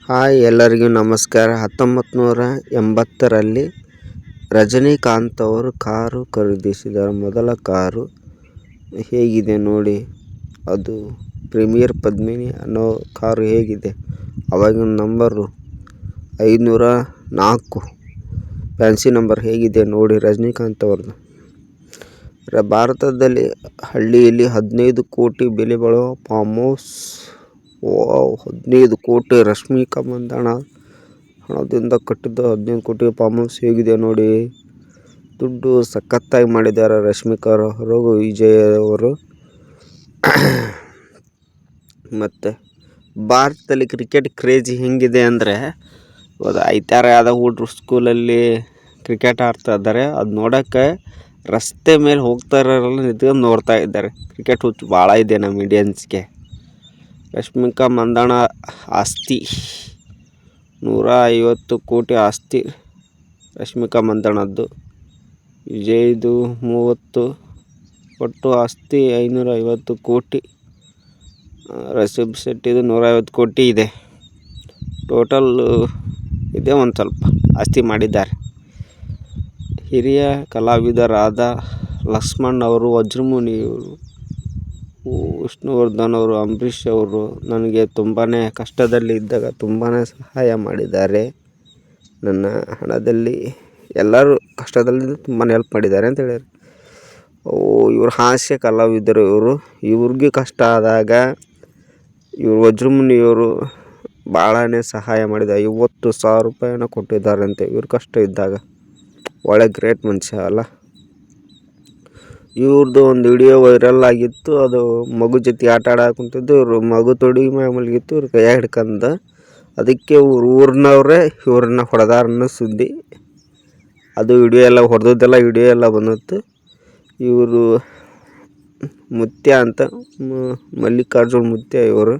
Hi ಎಲ್ಲರಿಗೂ ನಮಸ್ಕಾರ. 1980ರಲ್ಲಿ ರಜನಿಕಾಂತ್ ಅವರು ಕಾರು ಖರೀದಿಸಿದ ಮೊದಲ ಕಾರು ಹೇಗಿದೆ ನೋಡಿ. ಅದು ಪ್ರೀಮಿಯರ್ ಪದ್ಮಿನಿ ಅನ್ನೋ ಕಾರು ಹೇಗಿದೆ. ಅವಾಗಿನ ನಂಬರು 504 ಫ್ಯಾನ್ಸಿ ನಂಬರ್ ಹೇಗಿದೆ ನೋಡಿ ರಜನಿಕಾಂತ್ ಅವ್ರದ್ದು. ಭಾರತದಲ್ಲಿ ಹಳ್ಳಿಯಲ್ಲಿ 15 ಕೋಟಿ ಬೆಲೆ ಬಾಳುವ ಫಾರ್ಮ್ ಹೌಸ್. 15 ಕೋಟಿ ರಶ್ಮಿಕಾ ಮಂದಣ್ಣ ಹಣದಿಂದ ಕಟ್ಟಿದ್ದ 15 ಕೋಟಿ ಫಾರ್ಮ್ ಹೌಸ್ ಹೇಗಿದೆ ನೋಡಿ. ದುಡ್ಡು ಸಖತ್ತಾಗಿ ಮಾಡಿದ್ದಾರೆ ರಶ್ಮಿಕಾ ಅವರು, ವಿಜಯ್ ಅವರು. ಮತ್ತು ಭಾರತದಲ್ಲಿ ಕ್ರಿಕೆಟ್ ಕ್ರೇಜ್ ಹೆಂಗಿದೆ ಅಂದರೆ, ಐತಾರ ಯಾವುದೋ ಹುಡುಗರು ಸ್ಕೂಲಲ್ಲಿ ಕ್ರಿಕೆಟ್ ಆಡ್ತಾ ಇದ್ದಾರೆ. ಅದು ನೋಡೋಕ್ಕೆ ರಸ್ತೆ ಮೇಲೆ ಹೋಗ್ತಾ ಇರೋರೆಲ್ಲ ನಿಂತ್ಕೊಂಡು ನೋಡ್ತಾ ಇದ್ದಾರೆ. ಕ್ರಿಕೆಟ್ ಹುಚ್ಚು ಭಾಳ ಇದೆ ನಮ್ಮ ಇಂಡಿಯನ್ಸ್ಗೆ. ರಶ್ಮಿಕಾ ಮಂದಣ್ಣ ಆಸ್ತಿ 150 ಕೋಟಿ ಆಸ್ತಿ ರಶ್ಮಿಕಾ ಮಂದಣ್ಣದ್ದು. ವಿಜಯ್ದು 30, ಒಟ್ಟು ಆಸ್ತಿ 550 ಕೋಟಿ. ರಿಷಬ್ ಶೆಟ್ಟಿದು 150 ಕೋಟಿ ಇದೆ. ಟೋಟಲ್ ಇದೆ, ಒಂದು ಸ್ವಲ್ಪ ಆಸ್ತಿ ಮಾಡಿದ್ದಾರೆ. ಹಿರಿಯ ಕಲಾವಿದರಾದ ಲಕ್ಷ್ಮಣ್ ಅವರು, ವಜ್ರಮುನಿಯವರು, ವಿಷ್ಣುವರ್ಧನ್ ಅವರು, ಅಂಬರೀಷ್ ಅವರು ನನಗೆ ತುಂಬಾ ಕಷ್ಟದಲ್ಲಿ ಇದ್ದಾಗ ತುಂಬಾ ಸಹಾಯ ಮಾಡಿದ್ದಾರೆ. ನನ್ನ ಹಣದಲ್ಲಿ ಎಲ್ಲರೂ ಕಷ್ಟದಲ್ಲಿ ತುಂಬಾ ಹೆಲ್ಪ್ ಮಾಡಿದ್ದಾರೆ ಅಂತ ಹೇಳ್ಯಾರ. ಇವರು ಹಾಸ್ಯ ಕಲಾವಿದರು. ಇವ್ರಿಗೆ ಕಷ್ಟ ಆದಾಗ ಇವರು ವಜ್ರಮುನಿಯವರು ಭಾಳನೇ ಸಹಾಯ ಮಾಡಿದ್ದಾರೆ. 50,000 ರೂಪಾಯಿನ ಕೊಟ್ಟಿದ್ದಾರಂತೆ ಇವ್ರ ಕಷ್ಟ ಇದ್ದಾಗ. ಒಳ್ಳೆ ಗ್ರೇಟ್ ಮನುಷ್ಯ ಅಲ್ಲ. ಇವ್ರದ್ದು ಒಂದು ವಿಡಿಯೋ ವೈರಲ್ ಆಗಿತ್ತು. ಅದು ಮಗು ಜೊತೆ ಆಟ ಆಡಕ್ಕೆ ಕುಂತಿದ್ದು. ಇವರು ಮಗು ತೊಡಿ ಮಲಗಿತ್ತು, ಇವ್ರ ಕೈಯಾಗ ಹಿಡ್ಕಂದ. ಅದಕ್ಕೆ ಊರಿನವ್ರೆ ಇವ್ರನ್ನ ಹೊಡೆದಾರನ್ನ ಸುದ್ದಿ. ಅದು ವಿಡಿಯೋ ಎಲ್ಲ ಹೊಡೆದದ್ದೆಲ್ಲ ವಿಡಿಯೋ ಎಲ್ಲ ಬಂದಿತ್ತು. ಇವರು ಮುತ್ಯ ಅಂತ, ಮಲ್ಲಿಕಾರ್ಜುನ್ ಮುತ್ಯ ಇವರು.